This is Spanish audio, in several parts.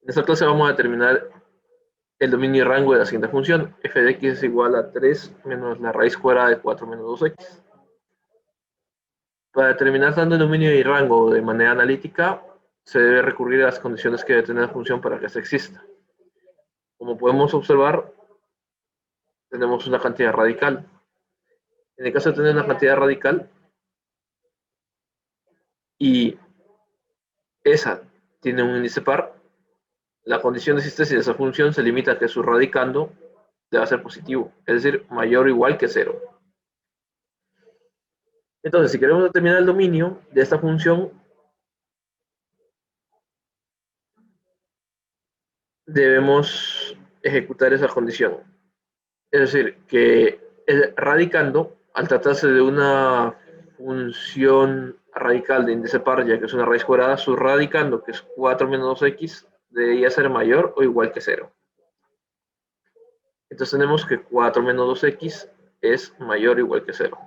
En esta clase vamos a determinar el dominio y rango de la siguiente función. F de x es igual a 3 menos la raíz cuadrada de 4 menos 2x. Para determinar tanto el dominio y rango de manera analítica, se debe recurrir a las condiciones que debe tener la función para que ésta exista. Como podemos observar, tenemos una cantidad radical. En el caso de tener una cantidad radical y esa tiene un índice par, la condición de existencia de esa función se limita a que su radicando debe ser positivo, es decir, mayor o igual que 0. Entonces, si queremos determinar el dominio de esta función, debemos ejecutar esa condición. Es decir, que el radicando, al tratarse de una función radical de índice par, ya que es una raíz cuadrada, su radicando, que es 4 menos 2x, debería ser mayor o igual que 0. Entonces tenemos que 4 menos 2x es mayor o igual que 0.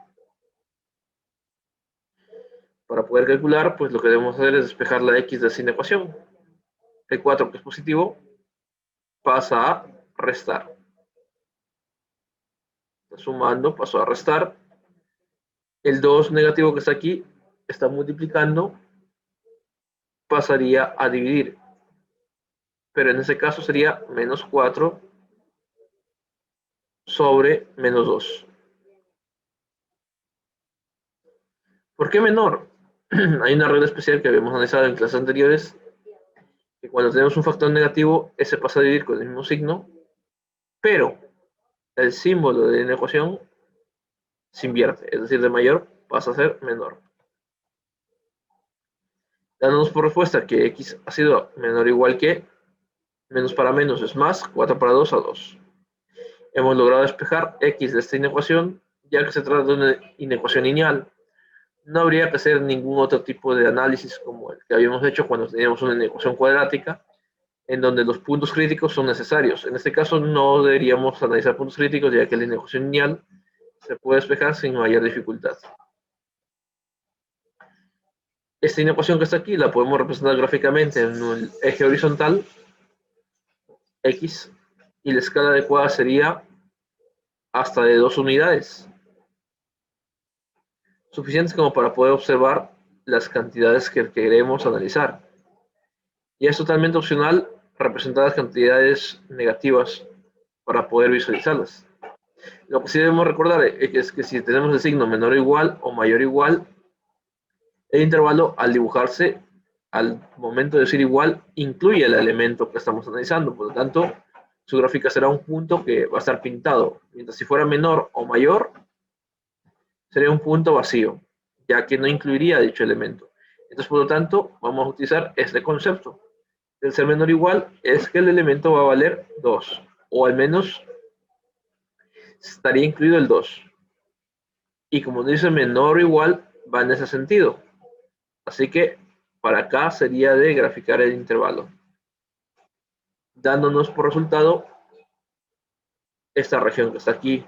Para poder calcular, pues lo que debemos hacer es despejar la x de esa inecuación. El 4, que es positivo, pasa a restar. Sumando, pasó a restar. El 2 negativo que está aquí está multiplicando, pasaría a dividir. Pero en ese caso sería menos 4 sobre menos 2. ¿Por qué menor? Hay una regla especial que habíamos analizado en clases anteriores, que cuando tenemos un factor negativo, ese pasa a dividir con el mismo signo, pero el símbolo de la ecuación se invierte, es decir, de mayor pasa a ser menor. Dándonos por respuesta que x ha sido menor o igual que, menos para menos es más, 4 para 2 a 2. Hemos logrado despejar x de esta inecuación, ya que se trata de una inecuación lineal. No habría que hacer ningún otro tipo de análisis como el que habíamos hecho cuando teníamos una inecuación cuadrática, en donde los puntos críticos son necesarios. En este caso no deberíamos analizar puntos críticos, ya que la inecuación lineal se puede despejar sin mayor dificultad. Esta inecuación que está aquí la podemos representar gráficamente en el eje horizontal, x, y la escala adecuada sería hasta de 2 unidades, suficientes como para poder observar las cantidades que queremos analizar. Y es totalmente opcional representar las cantidades negativas para poder visualizarlas. Lo que sí debemos recordar es que si tenemos el signo menor o igual o mayor o igual, el intervalo al dibujarse, al momento de decir igual, incluye el elemento que estamos analizando. Por lo tanto, su gráfica será un punto que va a estar pintado. Mientras si fuera menor o mayor, sería un punto vacío, ya que no incluiría dicho elemento. Entonces, por lo tanto, vamos a utilizar este concepto. El ser menor o igual es que el elemento va a valer 2, o al menos estaría incluido el 2. Y como dice menor o igual, va en ese sentido. Así que para acá sería de graficar el intervalo, dándonos por resultado esta región que está aquí.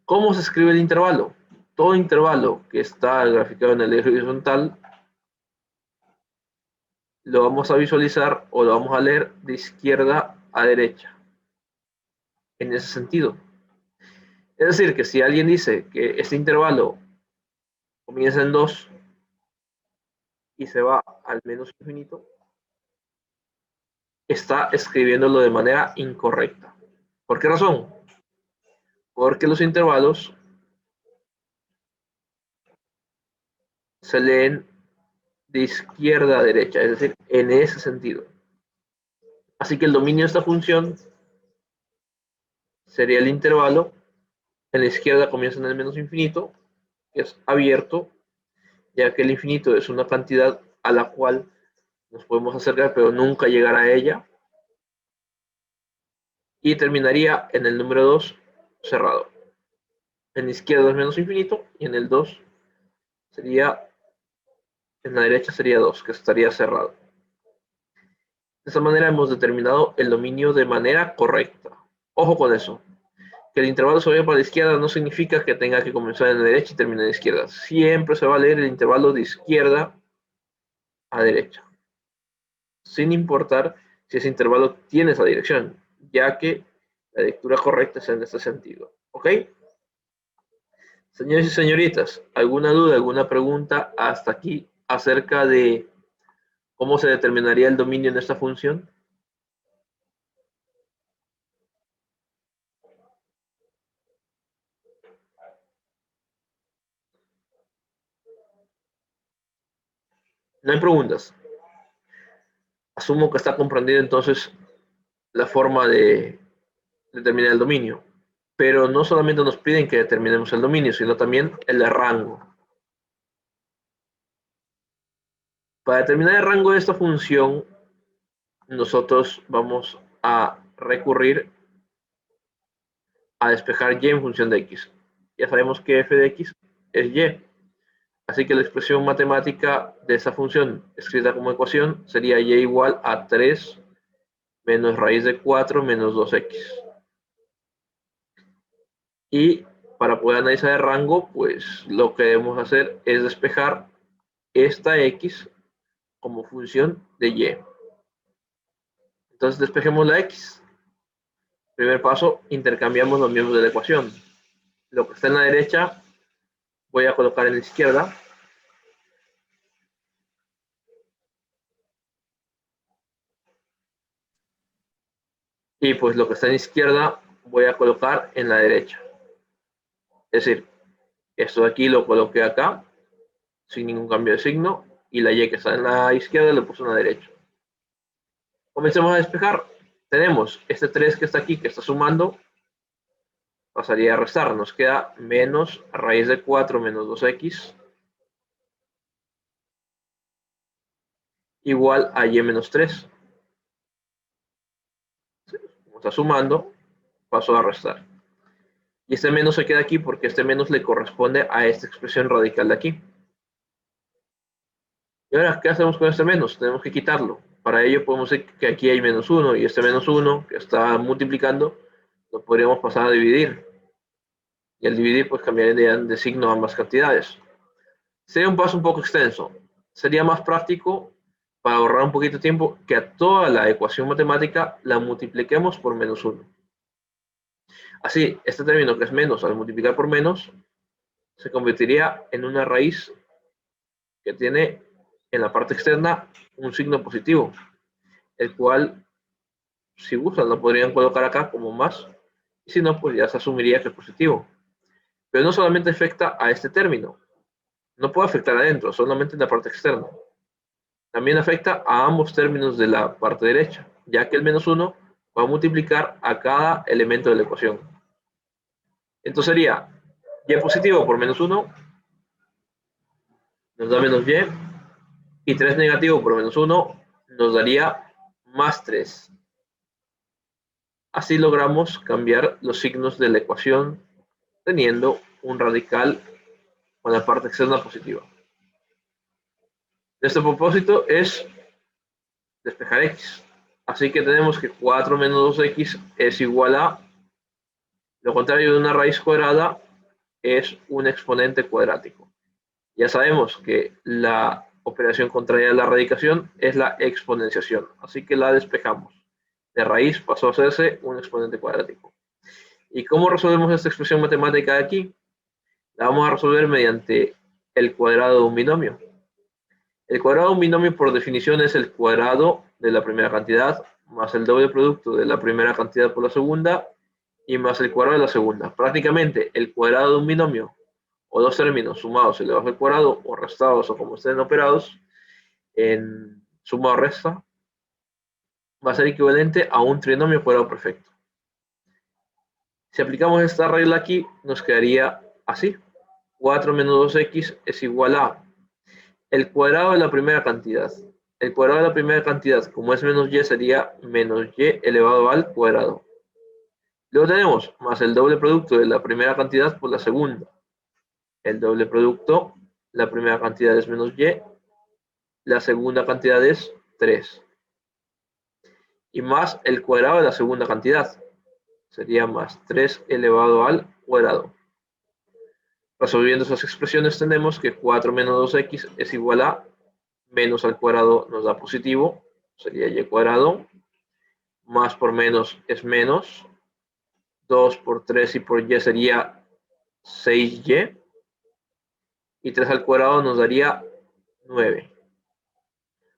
¿Cómo se escribe el intervalo? Todo intervalo que está graficado en el eje horizontal lo vamos a visualizar o lo vamos a leer de izquierda a derecha, en ese sentido. Es decir, que si alguien dice que este intervalo comienza en 2 y se va al menos infinito, está escribiéndolo de manera incorrecta. ¿Por qué razón? Porque los intervalos se leen de izquierda a derecha, es decir, en ese sentido. Así que el dominio de esta función sería el intervalo. En la izquierda comienza en el menos infinito, que es abierto, ya que el infinito es una cantidad a la cual nos podemos acercar, pero nunca llegar a ella. Y terminaría en el número 2 cerrado. En la izquierda es menos infinito y en el 2 sería, en la derecha sería 2, que estaría cerrado. De esta manera hemos determinado el dominio de manera correcta. Ojo con eso. Que el intervalo se vaya para la izquierda no significa que tenga que comenzar en la derecha y terminar en la izquierda. Siempre se va a leer el intervalo de izquierda a derecha. sin importar si ese intervalo tiene esa dirección, ya que la lectura correcta es en este sentido. ¿Ok? Señores y señoritas, ¿alguna duda, alguna pregunta hasta aquí acerca de cómo se determinaría el dominio en esta función? No hay preguntas. Asumo que está comprendido entonces la forma de determinar el dominio. Pero no solamente nos piden que determinemos el dominio, sino también el rango. Para determinar el rango de esta función, nosotros vamos a recurrir a despejar y en función de x. Ya sabemos que f de x es y. Así que la expresión matemática de esa función escrita como ecuación sería y igual a 3 menos raíz de 4 menos 2x. Y para poder analizar el rango, pues lo que debemos hacer es despejar esta x como función de y. Entonces despejemos la x. Primer paso, intercambiamos los miembros de la ecuación. Lo que está en la derecha voy a colocar en la izquierda. Y pues lo que está en la izquierda voy a colocar en la derecha. Es decir, esto de aquí lo coloqué acá, sin ningún cambio de signo, y la y que está en la izquierda le puse en la derecha. Comencemos a despejar. Tenemos este 3 que está aquí, que está sumando, pasaría a restar. Nos queda menos raíz de 4 menos 2x igual a y menos 3. Como está sumando, paso a restar. Y este menos se queda aquí porque este menos le corresponde a esta expresión radical de aquí. Y ahora, ¿qué hacemos con este menos? Tenemos que quitarlo. Para ello podemos decir que aquí hay menos 1 y este menos 1 que está multiplicando lo podríamos pasar a dividir. Y al dividir pues cambiarían de signo ambas cantidades. Sería un paso un poco extenso. Sería más práctico para ahorrar un poquito de tiempo que a toda la ecuación matemática la multipliquemos por menos 1. Así, este término que es menos al multiplicar por menos se convertiría en una raíz que tiene en la parte externa un signo positivo, el cual, si gustan, lo podrían colocar acá como más, y si no, pues ya se asumiría que es positivo. Pero no solamente afecta a este término, no puede afectar adentro, solamente en la parte externa. También afecta a ambos términos de la parte derecha, ya que el menos 1 va a multiplicar a cada elemento de la ecuación. Entonces sería y positivo por menos 1 nos da menos y 3 negativo por menos 1 nos daría más 3. Así logramos cambiar los signos de la ecuación teniendo un radical con la parte externa positiva. Nuestro propósito es despejar x. Así que tenemos que 4 menos 2x es igual a, lo contrario de una raíz cuadrada, es un exponente cuadrático. Ya sabemos que la operación contraria a la radicación es la exponenciación, así que la despejamos. De raíz pasó a hacerse un exponente cuadrático. ¿Y cómo resolvemos esta expresión matemática de aquí? La vamos a resolver mediante el cuadrado de un binomio. El cuadrado de un binomio por definición es el cuadrado de la primera cantidad más el doble producto de la primera cantidad por la segunda y más el cuadrado de la segunda. Prácticamente el cuadrado de un binomio o dos términos sumados elevados al cuadrado o restados o como estén operados en suma o resta va a ser equivalente a un trinomio cuadrado perfecto. Si aplicamos esta regla aquí nos quedaría así. 4 menos 2x es igual a el cuadrado de la primera cantidad. El cuadrado de la primera cantidad, como es menos y, sería menos y elevado al cuadrado. Luego tenemos más el doble producto de la primera cantidad por la segunda. El doble producto, la primera cantidad es menos y, la segunda cantidad es 3. Y más el cuadrado de la segunda cantidad. Sería más 3 elevado al cuadrado. Resolviendo esas expresiones tenemos que 4 menos 2x es igual a menos al cuadrado nos da positivo sería y cuadrado, más por menos es menos, 2 por 3 y por y sería 6y, y 3 al cuadrado nos daría 9.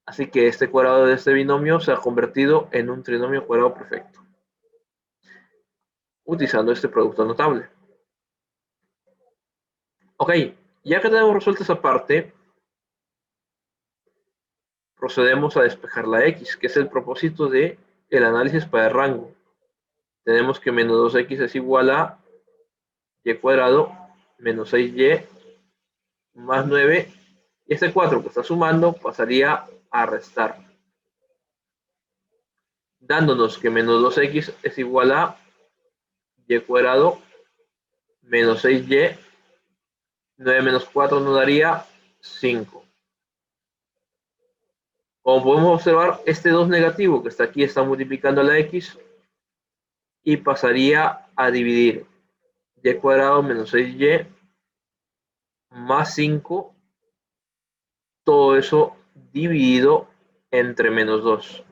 Así que este cuadrado de este binomio se ha convertido en un trinomio cuadrado perfecto, utilizando este producto notable. Ok, ya que tenemos resuelta esa parte, procedemos a despejar la x, que es el propósito del análisis para el rango. Tenemos que menos 2x es igual a y cuadrado menos 6y más 9, y este 4 que está sumando pasaría a restar, dándonos que menos 2x es igual a y cuadrado menos 6y, 9 menos 4 nos daría 5. Como podemos observar, este 2 negativo que está aquí está multiplicando a la x y pasaría a dividir y cuadrado menos 6y más 5, todo eso dividido entre menos 2.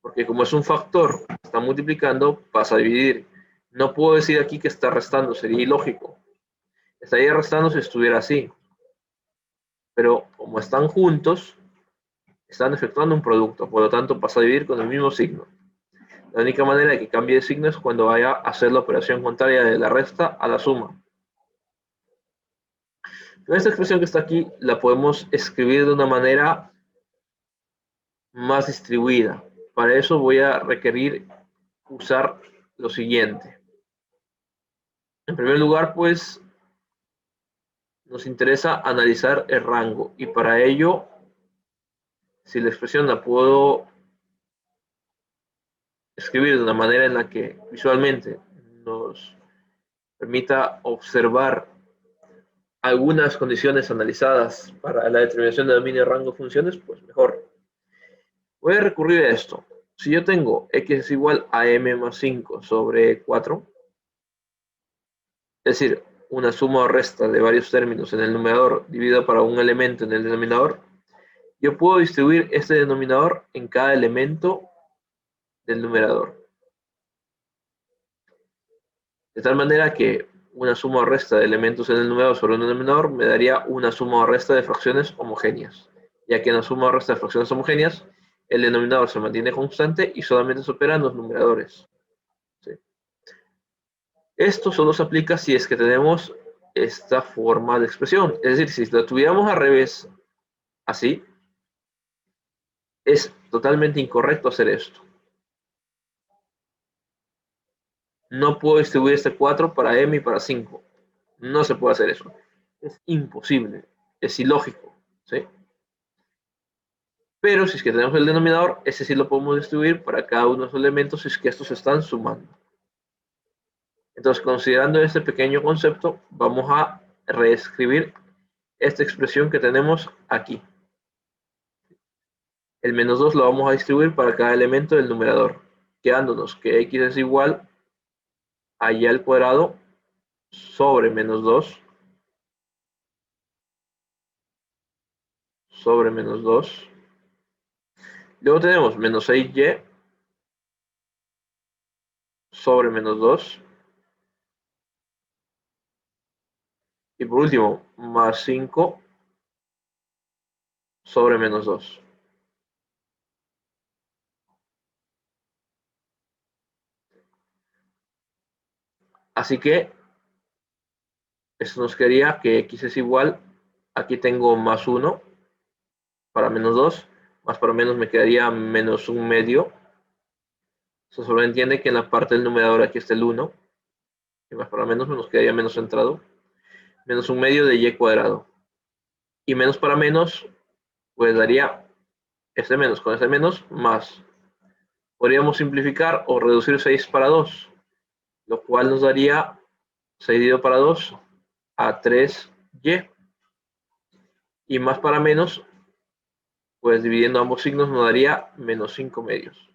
Porque como es un factor, está multiplicando, pasa a dividir. No puedo decir aquí que está restando, sería ilógico. Estaría restando si estuviera así. Pero como están juntos, están efectuando un producto, por lo tanto pasa a dividir con el mismo signo. La única manera de que cambie de signo es cuando vaya a hacer la operación contraria de la resta a la suma. Pero esta expresión que está aquí la podemos escribir de una manera más distribuida. Para eso voy a requerir usar lo siguiente. En primer lugar, pues nos interesa analizar el rango, y para ello, si la expresión la puedo escribir de una manera en la que visualmente nos permita observar algunas condiciones analizadas para la determinación de dominio de rango de funciones, pues mejor. Voy a recurrir a esto. Si yo tengo x es igual a m más 5 sobre 4, es decir, una suma o resta de varios términos en el numerador dividido para un elemento en el denominador, yo puedo distribuir este denominador en cada elemento del numerador. De tal manera que una suma o resta de elementos en el numerador sobre un denominador me daría una suma o resta de fracciones homogéneas, ya que en la suma o resta de fracciones homogéneas el denominador se mantiene constante y solamente se operan los numeradores. ¿Sí? Esto solo se aplica si es que tenemos esta forma de expresión. Es decir, si la tuviéramos al revés, así, es totalmente incorrecto hacer esto. No puedo distribuir este 4 para m y para 5. No se puede hacer eso. Es imposible. Es ilógico. ¿Sí? Pero si es que tenemos el denominador, ese sí lo podemos distribuir para cada uno de los elementos si es que estos se están sumando. Entonces, considerando este pequeño concepto, vamos a reescribir esta expresión que tenemos aquí. El menos 2 lo vamos a distribuir para cada elemento del numerador, quedándonos que x es igual a y al cuadrado sobre menos 2 sobre menos 2. Luego tenemos menos 6y sobre menos 2. Y por último, más 5 sobre menos 2. Así que esto nos quedaría que x es igual, aquí tengo más 1 para menos 2, más para menos me quedaría menos 1 medio. Eso solo entiende que en la parte del numerador aquí está el 1, y más para menos nos quedaría menos centrado, menos 1 medio de y cuadrado. Y menos para menos, pues daría este menos con este menos más. Podríamos simplificar o reducir 6 para 2, lo cual nos daría 6 dividido para 2 a 3y. Y más para menos, pues dividiendo ambos signos nos daría menos 5 medios.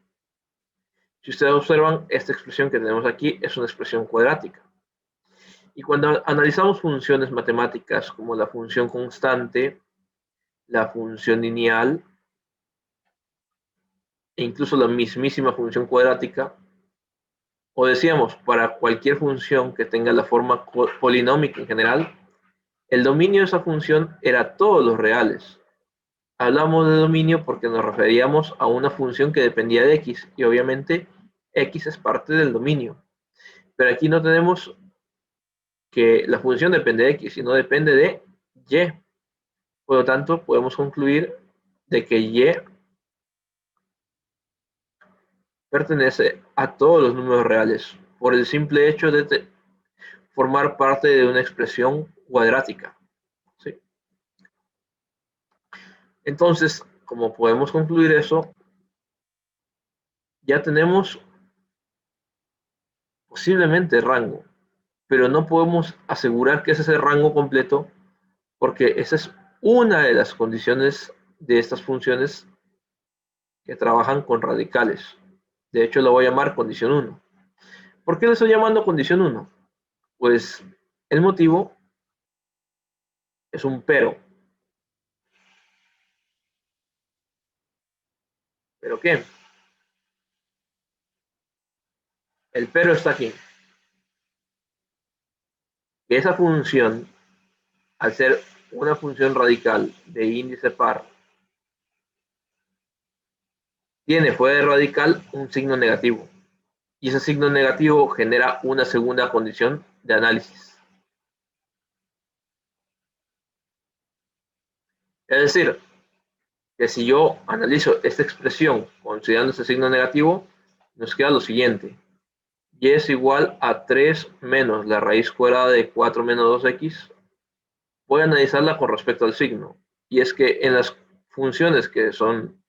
Si ustedes observan, esta expresión que tenemos aquí es una expresión cuadrática. Y cuando analizamos funciones matemáticas como la función constante, la función lineal e incluso la mismísima función cuadrática, o decíamos, para cualquier función que tenga la forma polinómica en general, el dominio de esa función era todos los reales. Hablamos de dominio porque nos referíamos a una función que dependía de x, y obviamente x es parte del dominio. Pero aquí no tenemos que la función depende de x, sino depende de y. Por lo tanto, podemos concluir de que y pertenece a todos los números reales por el simple hecho de formar parte de una expresión cuadrática. ¿Sí? Entonces, como podemos concluir eso, ya tenemos posiblemente rango, pero no podemos asegurar que ese es el rango completo porque esa es una de las condiciones de estas funciones que trabajan con radicales. De hecho, lo voy a llamar condición 1. ¿Por qué le estoy llamando condición 1? Pues el motivo es un pero. ¿Pero qué? El pero está aquí. Que esa función, al ser una función radical de índice par, tiene fuera de radical un signo negativo. Y ese signo negativo genera una segunda condición de análisis. Es decir, que si yo analizo esta expresión considerando este signo negativo, nos queda lo siguiente. Y es igual a 3 menos la raíz cuadrada de 4 menos 2x. Voy a analizarla con respecto al signo. Y es que en las funciones que son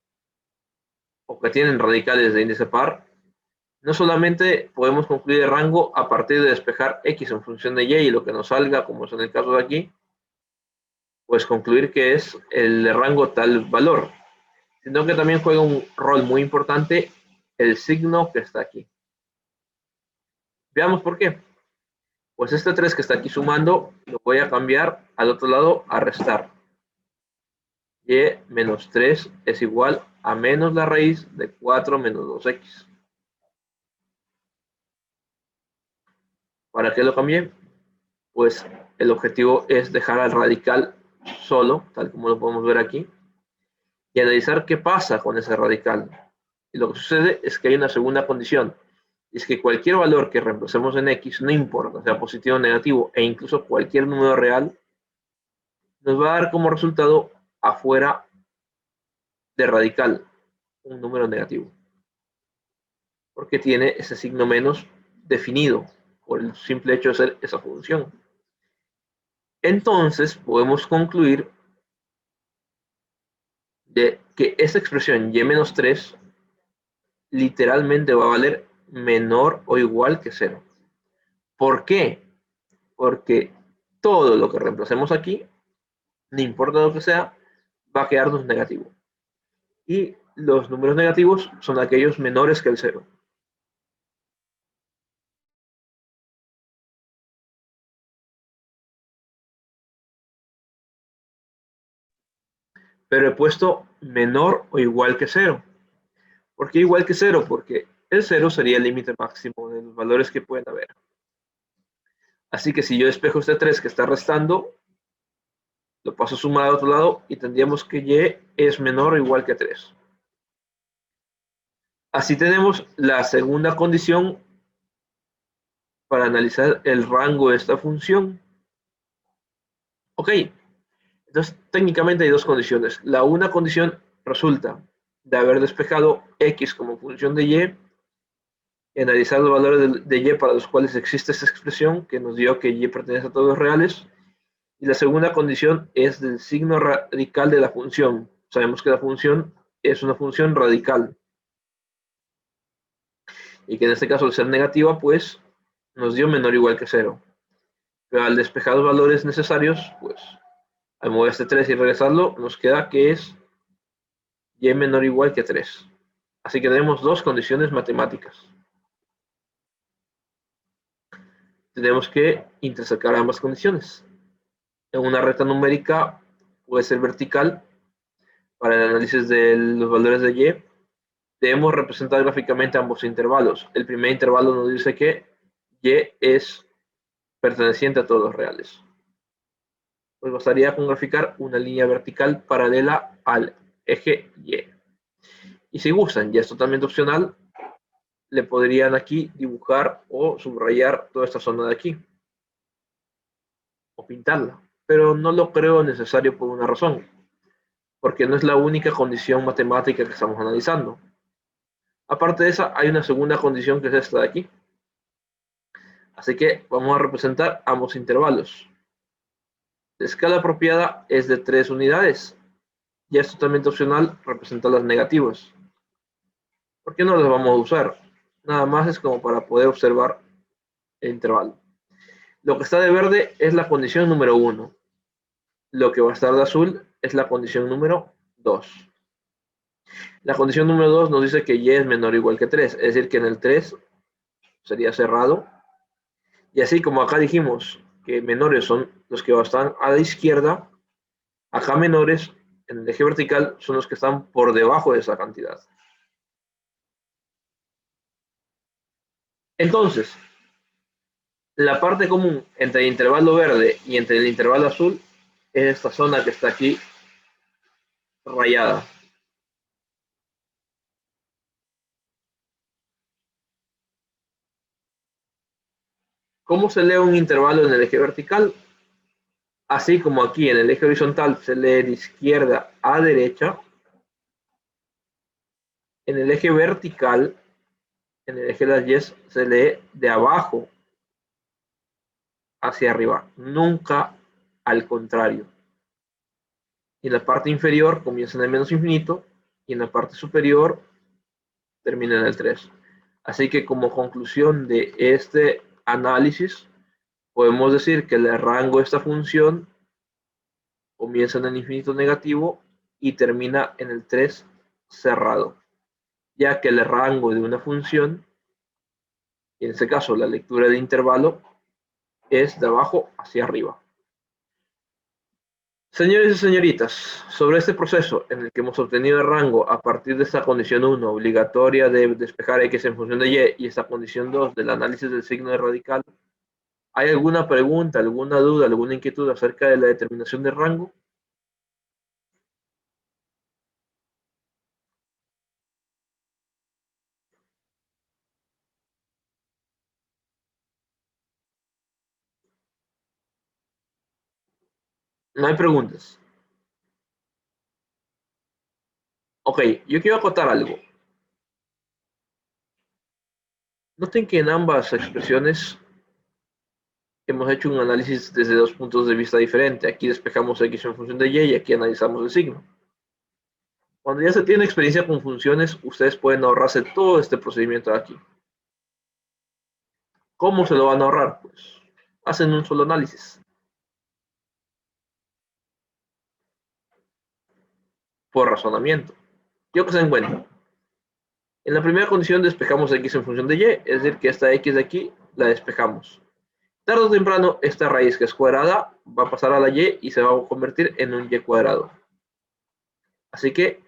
o que tienen radicales de índice par, no solamente podemos concluir el rango a partir de despejar x en función de y lo que nos salga, como es en el caso de aquí, pues concluir que es el rango tal valor, sino que también juega un rol muy importante el signo que está aquí. Veamos por qué. Pues este 3 que está aquí sumando lo voy a cambiar al otro lado a restar. Y menos 3 es igual a menos la raíz de 4 menos 2x. ¿Para qué lo cambié? Pues el objetivo es dejar al radical solo, tal como lo podemos ver aquí, y analizar qué pasa con ese radical. Y lo que sucede es que hay una segunda condición, y es que cualquier valor que reemplacemos en x, no importa, sea positivo o negativo, e incluso cualquier número real, nos va a dar como resultado afuera de radical un número negativo, porque tiene ese signo menos definido por el simple hecho de ser esa función. Entonces podemos concluir de que esta expresión y menos 3 literalmente va a valer menor o igual que 0. ¿Por qué? Porque todo lo que reemplacemos aquí, no importa lo que sea, va a quedarnos negativo. Y los números negativos son aquellos menores que el 0. Pero he puesto menor o igual que 0. ¿Por qué igual que 0? Porque el 0 sería el límite máximo de los valores que pueden haber. Así que si yo despejo este 3 que está restando, lo paso a sumar al otro lado y tendríamos que y es menor o igual que 3. Así tenemos la segunda condición para analizar el rango de esta función. Ok, entonces técnicamente hay dos condiciones. La una condición resulta de haber despejado x como función de y analizar los valores de y para los cuales existe esta expresión que nos dio que y pertenece a todos los reales. Y la segunda condición es del signo radical de la función. Sabemos que la función es una función radical. Y que en este caso, al ser negativa, pues nos dio menor o igual que 0. Pero al despejar los valores necesarios, pues al mover este 3 y regresarlo, nos queda que es y menor o igual que 3. Así que tenemos dos condiciones matemáticas. Tenemos que intersacar ambas condiciones. En una recta numérica puede ser vertical para el análisis de los valores de y, debemos representar gráficamente ambos intervalos. El primer intervalo nos dice que y es perteneciente a todos los reales. Pues bastaría con graficar una línea vertical paralela al eje Y. Y si gustan, ya es totalmente opcional, le podrían aquí dibujar o subrayar toda esta zona de aquí. O pintarla. Pero no lo creo necesario por una razón. Porque no es la única condición matemática que estamos analizando. Aparte de esa, hay una segunda condición que es esta de aquí. Así que vamos a representar ambos intervalos. La escala apropiada es de 3 unidades. Ya es totalmente opcional representar las negativas. ¿Por qué no las vamos a usar? Nada más es como para poder observar el intervalo. Lo que está de verde es la condición número 1. Lo que va a estar de azul es la condición número 2. La condición número 2 nos dice que y es menor o igual que 3, es decir, que en el 3 sería cerrado. Y así como acá dijimos que menores son los que están a la izquierda, acá menores en el eje vertical son los que están por debajo de esa cantidad. Entonces, la parte común entre el intervalo verde y entre el intervalo azul es esta zona que está aquí rayada. ¿Cómo se lee un intervalo en el eje vertical? Así como aquí en el eje horizontal se lee de izquierda a derecha, en el eje vertical, en el eje de las Y, se lee de abajo hacia arriba, nunca al contrario. Y en la parte inferior comienza en el menos infinito y en la parte superior termina en el 3. Así que como conclusión de este análisis, podemos decir que el rango de esta función comienza en el infinito negativo y termina en el 3 cerrado, ya que el rango de una función, en este caso la lectura de intervalo, es de abajo hacia arriba. Señores y señoritas, sobre este proceso en el que hemos obtenido el rango a partir de esta condición 1 obligatoria de despejar x en función de y esta condición 2 del análisis del signo de radical, ¿hay alguna pregunta, alguna duda, alguna inquietud acerca de la determinación de rango? No hay preguntas. Ok, yo quiero acotar algo. Noten que en ambas expresiones hemos hecho un análisis desde dos puntos de vista diferentes. Aquí despejamos x en función de y aquí analizamos el signo. Cuando ya se tiene experiencia con funciones, ustedes pueden ahorrarse todo este procedimiento de aquí. ¿Cómo se lo van a ahorrar? Pues hacen un solo análisis. Por razonamiento. Yo que se den cuenta. En la primera condición despejamos x en función de y, es decir, que esta x de aquí la despejamos. Tarde o temprano, esta raíz que es cuadrada va a pasar a la y se va a convertir en un y cuadrado. Así que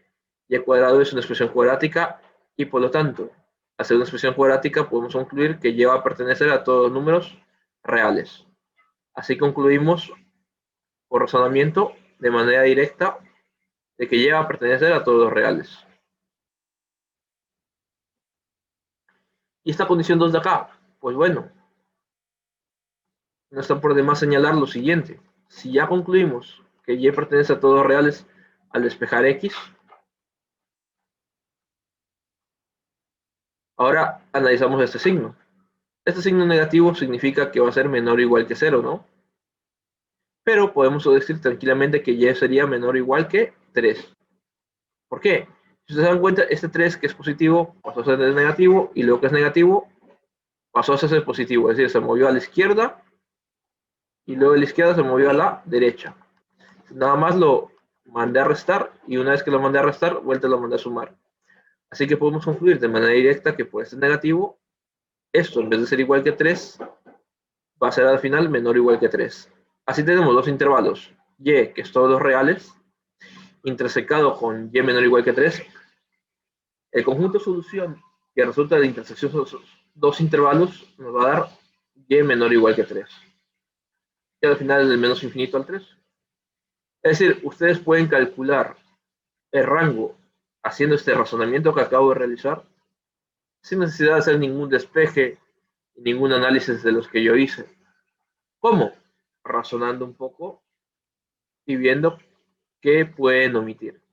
y cuadrado es una expresión cuadrática y por lo tanto, al ser una expresión cuadrática podemos concluir que y va a pertenecer a todos los números reales. Así concluimos por razonamiento de manera directa de que y va a pertenecer a todos los reales. ¿Y esta condición 2 de acá? Pues bueno, no está por demás señalar lo siguiente. Si ya concluimos que y pertenece a todos los reales al despejar x, ahora analizamos este signo. Este signo negativo significa que va a ser menor o igual que 0, ¿no? Pero podemos decir tranquilamente que y sería menor o igual que 3. ¿Por qué? Si ustedes se dan cuenta, este 3 que es positivo pasó a ser negativo y luego que es negativo pasó a ser positivo, es decir, se movió a la izquierda y luego de la izquierda se movió a la derecha. Nada más lo mandé a restar y una vez que lo mandé a restar, vuelta lo mandé a sumar. Así que podemos concluir de manera directa que por este negativo, esto en vez de ser igual que 3, va a ser al final menor o igual que 3. Así tenemos dos intervalos, y que es todos los reales, intersecado con y menor o igual que 3, El conjunto solución que resulta de la intersección de esos dos intervalos nos va a dar y menor o igual que 3. Y al final es del menos infinito al 3. Es decir, ustedes pueden calcular el rango haciendo este razonamiento que acabo de realizar sin necesidad de hacer ningún despeje, ningún análisis de los que yo hice. ¿Cómo? Razonando un poco y viendo qué pueden omitir.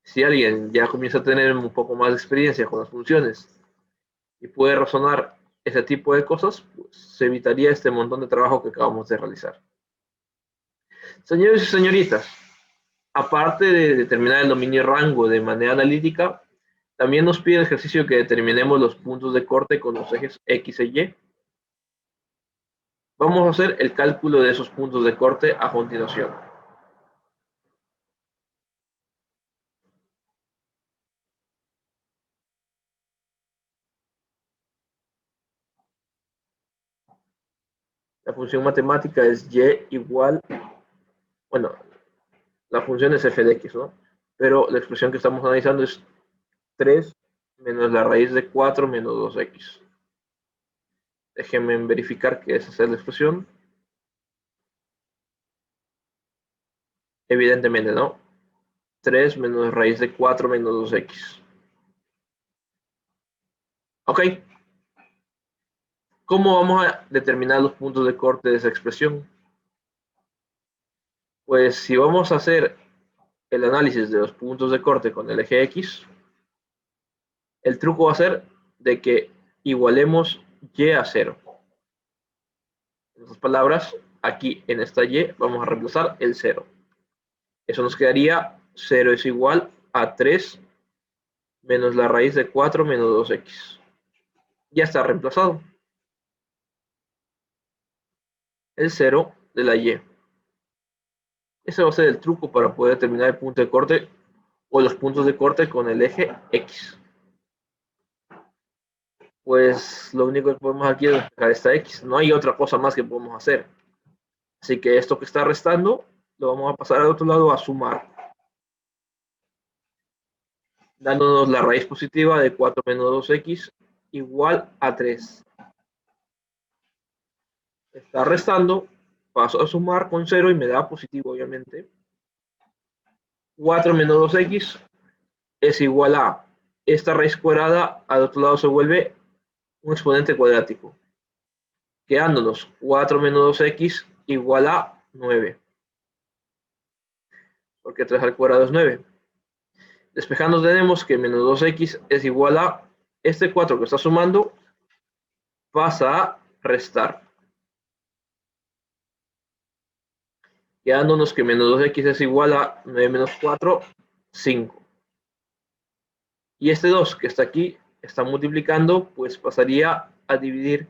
Si alguien ya comienza a tener un poco más de experiencia con las funciones y puede razonar ese tipo de cosas, pues se evitaría este montón de trabajo que acabamos de realizar. Señores y señoritas, aparte de determinar el dominio rango de manera analítica, también nos pide el ejercicio que determinemos los puntos de corte con los ejes X e Y. Vamos a hacer el cálculo de esos puntos de corte a continuación. La función matemática es y igual, bueno, la función es f de x, ¿no? Pero la expresión que estamos analizando es 3 menos la raíz de 4 menos 2x. Déjenme verificar que esa es la expresión. Evidentemente, ¿no? 3 menos raíz de 4 menos 2x. Ok. ¿Cómo vamos a determinar los puntos de corte de esa expresión? Pues si vamos a hacer el análisis de los puntos de corte con el eje X, el truco va a ser de que igualemos y a 0. En otras palabras, aquí en esta y vamos a reemplazar el 0. Eso nos quedaría 0 es igual a 3 menos la raíz de 4 menos 2x. Ya está reemplazado. El 0 de la y. Ese va a ser el truco para poder determinar el punto de corte o los puntos de corte con el eje X. Pues lo único que podemos aquí es despejar esta X. No hay otra cosa más que podemos hacer. Así que esto que está restando lo vamos a pasar al otro lado a sumar, dándonos la raíz positiva de 4 menos 2x igual a 3. Está restando, paso a sumar con 0 y me da positivo, obviamente. 4 menos 2x es igual a esta raíz cuadrada, al otro lado se vuelve un exponente cuadrático, quedándonos 4 menos 2x igual a 9, porque 3 al cuadrado es 9. Despejando tenemos que menos 2x es igual a este 4 que está sumando, pasa a restar, quedándonos que menos 2x es igual a 9 menos 4, 5. Y este 2 que está aquí está multiplicando, pues pasaría a dividir.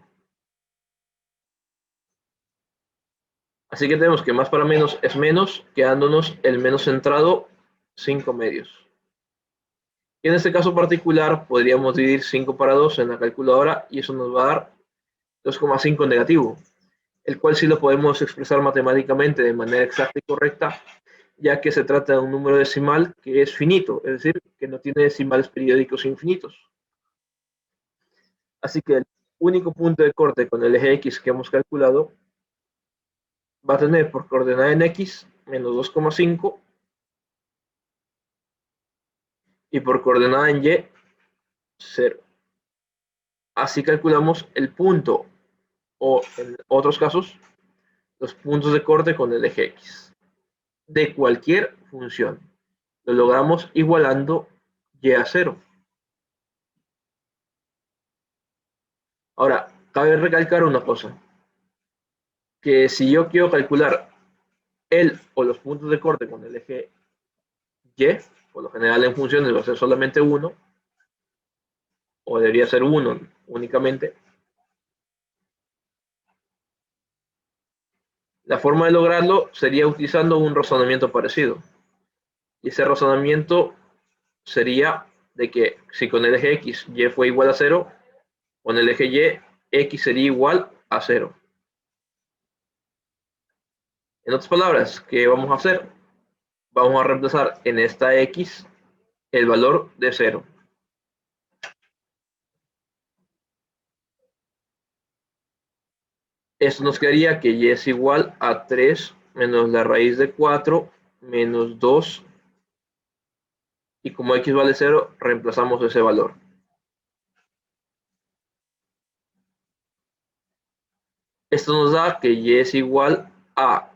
Así que tenemos que más para menos es menos, quedándonos el menos centrado 5 medios. Y en este caso particular podríamos dividir 5 para 2 en la calculadora y eso nos va a dar 2,5 negativo, el cual sí lo podemos expresar matemáticamente de manera exacta y correcta, ya que se trata de un número decimal que es finito, es decir, que no tiene decimales periódicos infinitos. Así que el único punto de corte con el eje X que hemos calculado va a tener por coordenada en X menos 2,5 y por coordenada en Y 0. Así calculamos el punto o en otros casos los puntos de corte con el eje X de cualquier función. Lo logramos igualando Y a 0. Ahora, cabe recalcar una cosa, que si yo quiero calcular el o los puntos de corte con el eje Y, por lo general en funciones va a ser solamente uno, o debería ser uno únicamente. La forma de lograrlo sería utilizando un razonamiento parecido. Y ese razonamiento sería de que si con el eje X Y fue igual a 0, con el eje Y, X sería igual a 0. En otras palabras, ¿qué vamos a hacer? Vamos a reemplazar en esta X el valor de 0. Esto nos quedaría que y es igual a 3 menos la raíz de 4 menos 2, y como x vale 0, reemplazamos ese valor. Esto nos da que y es igual a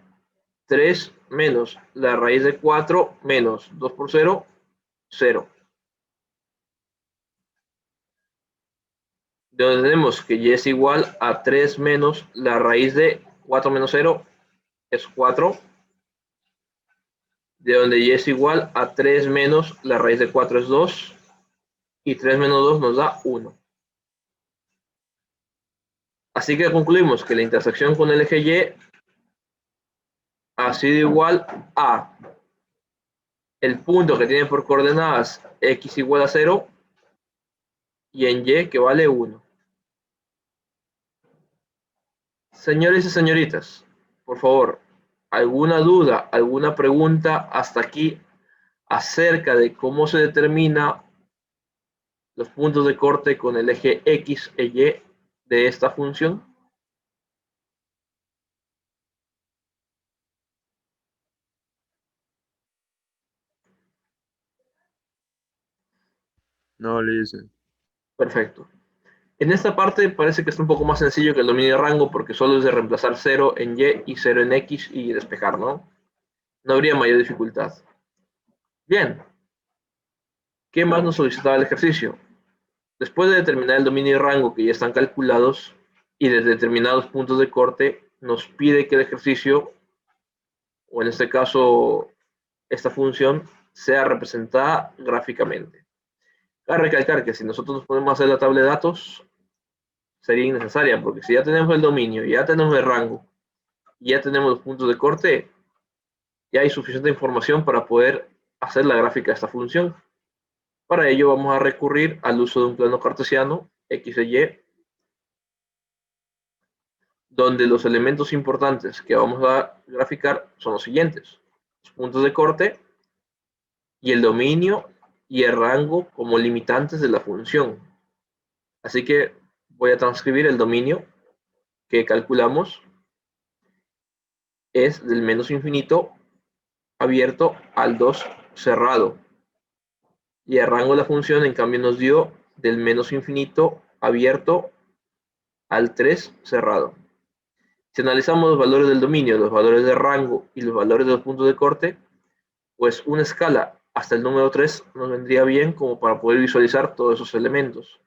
3 menos la raíz de 4 menos 2 por 0, 0. De donde tenemos que y es igual a 3 menos la raíz de 4 menos 0 es 4. De donde y es igual a 3 menos la raíz de 4 es 2. Y 3 menos 2 nos da 1. Así que concluimos que la intersección con el eje Y ha sido igual a el punto que tiene por coordenadas x igual a 0 y en Y que vale 1. Señores y señoritas, por favor, ¿alguna duda, alguna pregunta hasta aquí acerca de cómo se determina los puntos de corte con el eje X e Y de esta función? No, listo. Perfecto. En esta parte parece que es un poco más sencillo que el dominio de rango porque solo es de reemplazar 0 en Y y 0 en X y despejar, ¿no? No habría mayor dificultad. Bien, ¿qué más nos solicitaba el ejercicio? Después de determinar el dominio y rango que ya están calculados y de determinados puntos de corte, nos pide que el ejercicio, o en este caso esta función, sea representada gráficamente. Cabe recalcar que si nosotros nos ponemos a hacer la tabla de datos, sería innecesaria, porque si ya tenemos el dominio, ya tenemos el rango, y ya tenemos los puntos de corte, ya hay suficiente información para poder hacer la gráfica de esta función. Para ello vamos a recurrir al uso de un plano cartesiano, X y Y, donde los elementos importantes que vamos a graficar son los siguientes: los puntos de corte y el dominio y el rango como limitantes de la función. Así que voy a transcribir el dominio que calculamos es del menos infinito abierto al 2 cerrado. Y el rango de la función en cambio nos dio del menos infinito abierto al 3 cerrado. Si analizamos los valores del dominio, los valores de rango y los valores de los puntos de corte, pues una escala hasta el número 3 nos vendría bien como para poder visualizar todos esos elementos.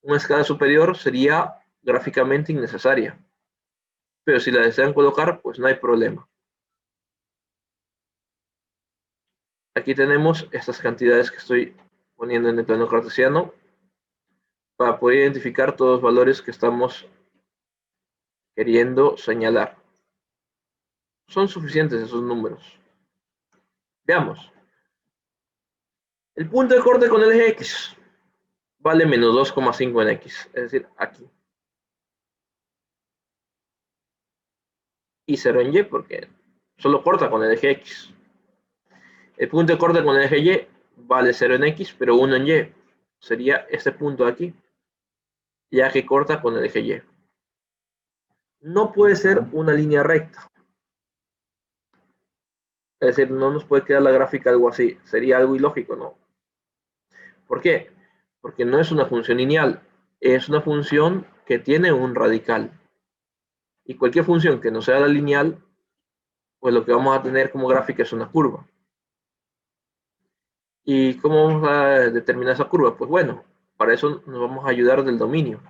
Una escala superior sería gráficamente innecesaria, pero si la desean colocar, pues no hay problema. Aquí tenemos estas cantidades que estoy poniendo en el plano cartesiano para poder identificar todos los valores que estamos queriendo señalar. Son suficientes esos números. Veamos. El punto de corte con el eje X vale menos 2,5 en X, es decir, aquí. Y 0 en Y porque solo corta con el eje X. El punto de corte con el eje Y vale 0 en X, pero 1 en Y. Sería este punto de aquí, ya que corta con el eje Y. No puede ser una línea recta. Es decir, no nos puede quedar la gráfica algo así. Sería algo ilógico, ¿no? ¿Por qué? Porque no es una función lineal. Es una función que tiene un radical. Y cualquier función que no sea la lineal, pues lo que vamos a tener como gráfica es una curva. ¿Y cómo vamos a determinar esa curva? Pues bueno, para eso nos vamos a ayudar del dominio.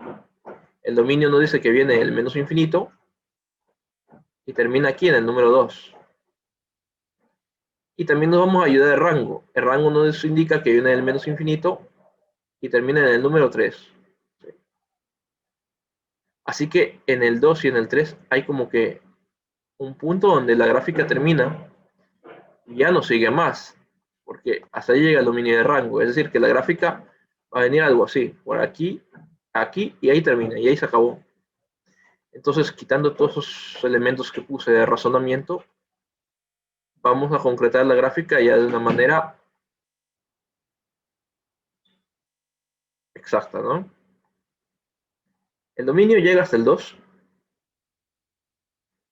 El dominio nos dice que viene del menos infinito y termina aquí en el número 2. Y también nos vamos a ayudar del rango. El rango nos indica que viene del menos infinito y termina en el número 3. Así que en el 2 y en el 3 hay como que un punto donde la gráfica termina y ya no sigue más, porque hasta ahí llega el dominio de rango. Es decir, que la gráfica va a venir algo así, por aquí, aquí y ahí termina, y ahí se acabó. Entonces, quitando todos esos elementos que puse de razonamiento, vamos a concretar la gráfica ya de una manera exacta, ¿no? El dominio llega hasta el 2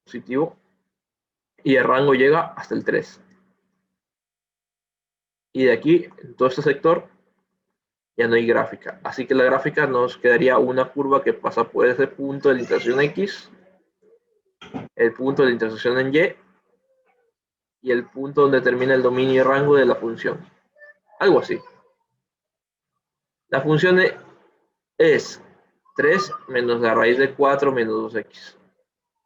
positivo y el rango llega hasta el 3. Y de aquí, en todo este sector, ya no hay gráfica. Así que la gráfica nos quedaría una curva que pasa por ese punto de la intersección X, el punto de la intersección en Y y el punto donde termina el dominio y rango de la función. Algo así. La función es 3 menos la raíz de 4 menos 2x.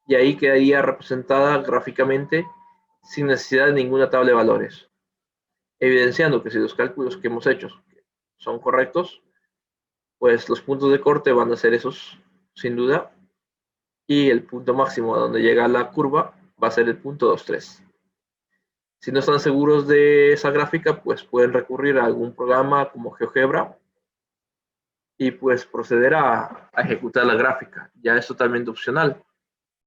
Y ahí quedaría representada gráficamente sin necesidad de ninguna tabla de valores, evidenciando que si los cálculos que hemos hecho son correctos, pues los puntos de corte van a ser esos, sin duda, y el punto máximo a donde llega la curva va a ser el punto 23. Si no están seguros de esa gráfica, pues pueden recurrir a algún programa como GeoGebra y pues proceder a ejecutar la gráfica. Ya es totalmente opcional.